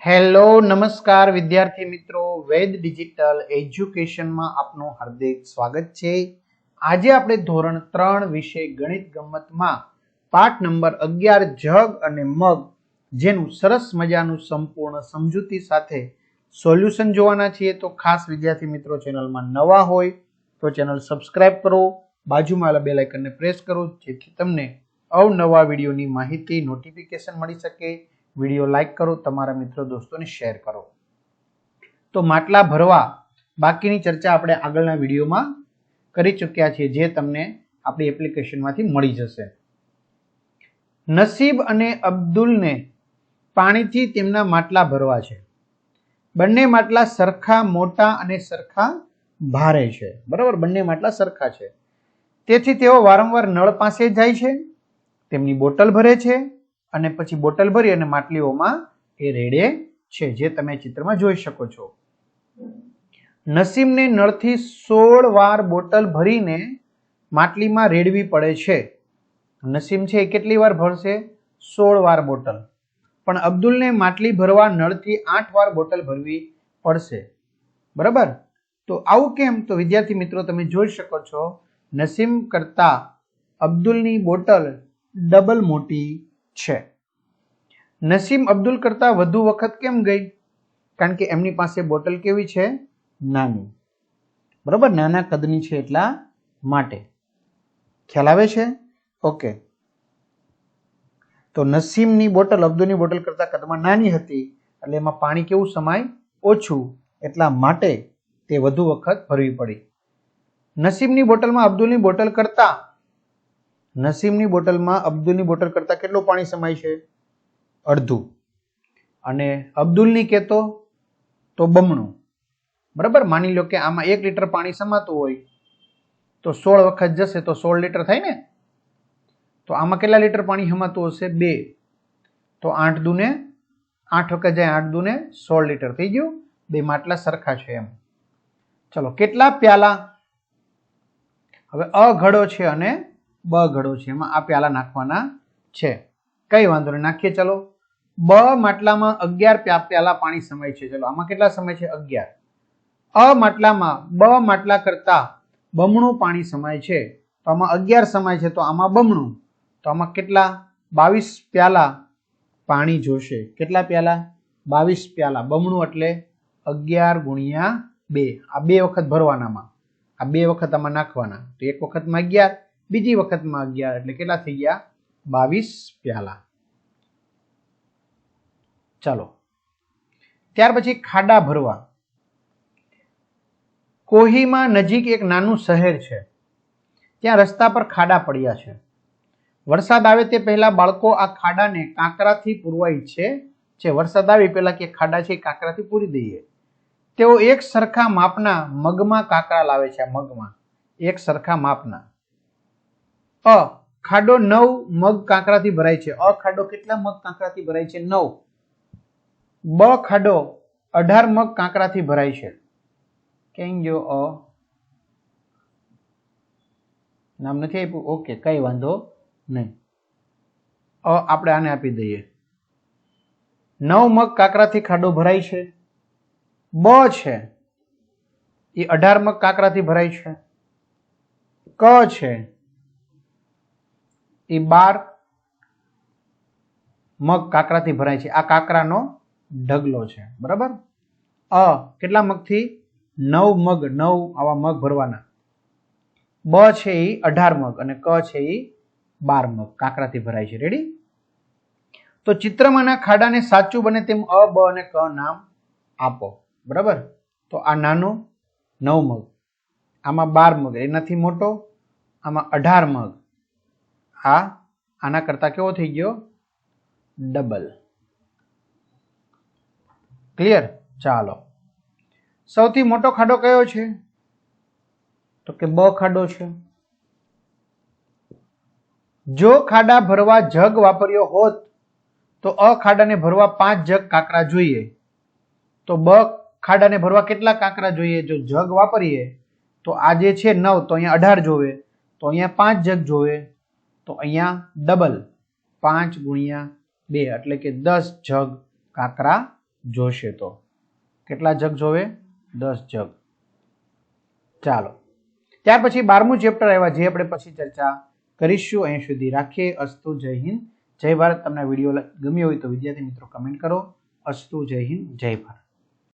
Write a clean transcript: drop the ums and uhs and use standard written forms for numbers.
Hello નમસ્કાર વિદ્યાર્થી મિત્રો, વેદ ડિજિટલ એજ્યુકેશનમાં આપનું હાર્દિક સ્વાગત છે। આજે આપણે ધોરણ 3 વિષય ગણિત ગમ્મતમાં પાઠ નંબર 11 જગ અને મગ જેનું સરસ મજાનું સંપૂર્ણ સમજૂતી સાથે સોલ્યુશન જોવાના છીએ। તો ખાસ વિદ્યાર્થી મિત્રો ચેનલમાં નવા હોય તો ચેનલ સબસ્ક્રાઇબ કરો, બાજુમાં બેલ આઇકનને પ્રેસ કરો જેથી તમને અવનવા વિડીયોની માહિતી નોટિફિકેશન મળી શકે। વિડીયો લાઈક કરો, તમારા મિત્રો દોસ્તોને શેર કરો। તો માટલા ભરવા બાકીની ચર્ચા આપણે આગળના વિડીયોમાં કરી ચૂક્યા છીએ, જે તમને આપણી એપ્લિકેશનમાંથી મળી જશે। નસીબ અને અબ્દુલને પાણીથી તેમના માટલા ભરવા છે। બંને માટલા સરખા મોટા અને સરખા ભારે છે, બરાબર। બંને માટલા સરખા છે, તેથી તેઓ વારંવાર નળ પાસે જાય છે, તેમની બોટલ ભરે છે અને પછી બોટલ ભરી અને માટલીઓમાં એ રેડે છે, જે તમે ચિત્રમાં જોઈ શકો છો। નસીમને નળથી 16 વાર બોટલ ભરીને માટલીમાં રેડવી પડે છે। નસીમ છે એ કેટલી વાર ભરશે? 16 વાર બોટલ। પણ અબ્દુલને માટલી ભરવા નળથી 8 વાર બોટલ ભરવી પડશે, બરાબર। તો આવું કેમ? તો વિદ્યાર્થી મિત્રો તમે જોઈ શકો છો, નસીમ કરતા અબ્દુલની બોટલ ડબલ મોટી છે। નસીમ અબ્દુલ કરતા વધુ વખત કેમ ગઈ? કારણ કે એમની પાસે બોટલ કેવી છે? નાની, બરાબર, નાના કદની છે એટલા માટે। ખ્યાલ આવે છે? ઓકે। તો નસીમની બોટલ અબ્દુલની બોટલ કરતા કદમાં નાની હતી, એટલે એમાં પાણી કેવું સમાય? ઓછું, એટલા માટે તે વધુ વખત ભરવી પડી। નસીમની બોટલમાં અબ્દુલની બોટલ કરતા કેટલું પાણી સમાય છે? અડધું। અને અબ્દુલની કહેતો તો બમણું, બરાબર। માની લો કે આમાં 1 લીટર પાણી સમાતું હોય તો 16 વખત જશે તો 16 લીટર થાય ને। તો આમાં કેટલા લીટર પાણી સમાતું હશે? 2। તો 8 દુને 8 વખત જાય, 8 દુને 16 લીટર થઈ ગયું। બે માટલા સરખા છે એમ। ચલો, કેટલા પ્યાલા? હવે અ ઘડો છે અને બ ઘડો છે, એમાં આ પ્યાલા નાખવાના છે। કઈ વાંધો નહીં, નાખીએ। ચલો, બ માટલામાં 11 પ્યાલા પાણી સમાય છે। ચલો, આમાં કેટલા સમાય છે? 11। અ માટલામાં બ માટલા કરતા બમણું પાણી સમાય છે, તો આમાં 11 સમાય છે, તો આમાં બમણું, તો આમાં કેટલા? 22 પ્યાલા પાણી જોશે। કેટલા પ્યાલા? 22 પ્યાલા। બમણું એટલે 11 ગુણ્યા 2, આ 2 વખત ભરવાનામાં, આ 2 વખત આમાં નાખવાના, તો એક વખતમાં 11, બીજી વખતમાં 11, એટલે કેટલા થઈ ગયા? 22 પ્યાલા। ચાલો, ત્યાર પછી ખાડા ભરવા। કોહીમા નજીક એક નાનું શહેર છે, ત્યાં રસ્તા પર ખાડા પડ્યા છે। વરસાદ આવે તે પહેલા બાળકો આ ખાડાને કાંકરાથી પૂરવા ઈચ્છે છે। વરસાદ આવે પહેલા કે ખાડા છે કાંકરાથી પૂરી દઈએ। તેઓ એક સરખા માપના મગમાં કાંકરા લાવે છે। આ મગમાં એક સરખા માપના। અ ખાડો 9 મગ કાંકરાથી ભરાય છે। અ ખાડો કેટલા મગ કાંકરાથી ભરાય છે? 9। બ ખાડો 18 મગ કાંકરાથી ભરાય છે। કેમ જો અ નામ નથી આપ્યું? ઓકે, કઈ વાંધો નહીં, આપણે આને આપી દઈએ। 9 મગ કાંકરાથી ખાડો ભરાય છે। બ છે એ 18 મગ કાંકરાથી ભરાય છે। ક છે એ 12 મગ કાંકરાથી ભરાય છે। આ કાંકરાનો ઢગલો છે, બરાબર। અ કેટલા મગથી? 9 મગ, 9 આવા મગ ભરવાના। બ છે એ 18 મગ અને ક છે એ 12 મગ કાંકરાથી ભરાય છે। રેડી? તો ચિત્રમાંના ખાડાને સાચું બને તેમ અ, બ અને ક નામ આપો, બરાબર। તો આ નાનો 9 મગ, આમાં 12 મગ, એનાથી મોટો આમાં 18 મગ, આના કરતા કેવો થઈ ગયો? ડબલ। ક્લિયર? ચાલો, સૌથી મોટો ખાડો કયો છે? તો કે બ ખાડો છે। જો ખાડા ભરવા જગ વાપર્યો હોત તો અ ખાડાને ભરવા 5 જગ કાંકરા જોઈએ। તો બ ખાડાને ભરવા કેટલા કાંકરા જોઈએ? જો જગ વાપરીએ તો આ જે છે 9, તો અહીંયા 18 જોવે, તો અહીંયા 5 જગ જોવે, તો અહીંયા ડબલ 5 ગુણ્યા 2 એટલે કે 10 જગ કાંકરા જોશે તો કેટલા જગ જોવે? 10 જગ. ચાલો ત્યાર પછી 12મું ચેપ્ટર આવ્યા જે આપણે પછી ચર્ચા કરીશું. અહીં સુધી રાખીએ. અસ્તુ. જય હિન્દ જય ભારત. તમને વિડીયો ગમ્યો હોય તો વિદ્યાર્થી મિત્રો કમેન્ટ કરો. અસ્તુ. જય હિન્દ જય ભારત.